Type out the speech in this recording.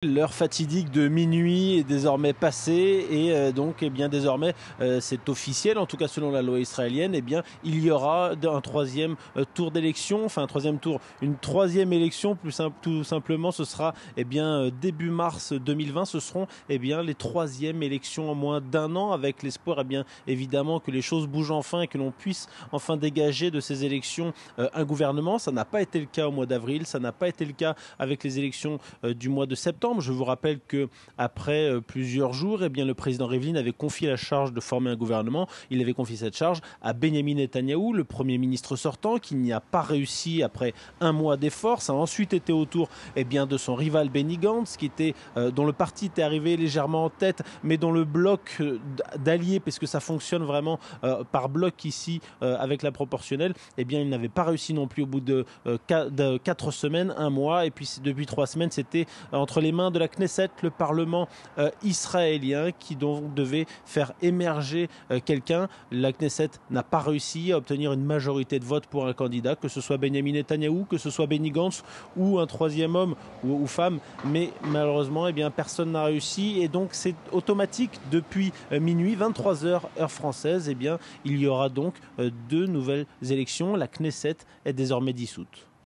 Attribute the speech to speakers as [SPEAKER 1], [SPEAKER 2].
[SPEAKER 1] L'heure fatidique de minuit est désormais passée et donc désormais c'est officiel, en tout cas selon la loi israélienne, il y aura un troisième tour d'élection, enfin un troisième tour, une troisième élection tout simplement. Ce sera début mars 2020. Ce seront les troisièmes élections en moins d'un an, avec l'espoir évidemment que les choses bougent enfin et que l'on puisse enfin dégager de ces élections un gouvernement. Ça n'a pas été le cas au mois d'avril, ça n'a pas été le cas avec les élections du mois de septembre. Je vous rappelle que après plusieurs jours, le président Rivlin avait confié la charge de former un gouvernement. Il avait confié cette charge à Benyamin Netanyahou, le Premier ministre sortant, qui n'y a pas réussi après un mois d'efforts. Ça a ensuite été au tour de son rival Benny Gantz, dont le parti était arrivé légèrement en tête, mais dont le bloc d'alliés, parce que ça fonctionne vraiment par bloc ici avec la proportionnelle, il n'avait pas réussi non plus au bout de 4 semaines, un mois, et puis depuis 3 semaines, c'était entre les mains de la Knesset, le Parlement israélien, qui donc devait faire émerger quelqu'un. La Knesset n'a pas réussi à obtenir une majorité de vote pour un candidat, que ce soit Benyamin Netanyahou, que ce soit Benny Gantz ou un troisième homme ou femme, mais malheureusement personne n'a réussi, et donc c'est automatique. Depuis minuit, 23h heure française, il y aura donc 2 nouvelles élections. La Knesset est désormais dissoute.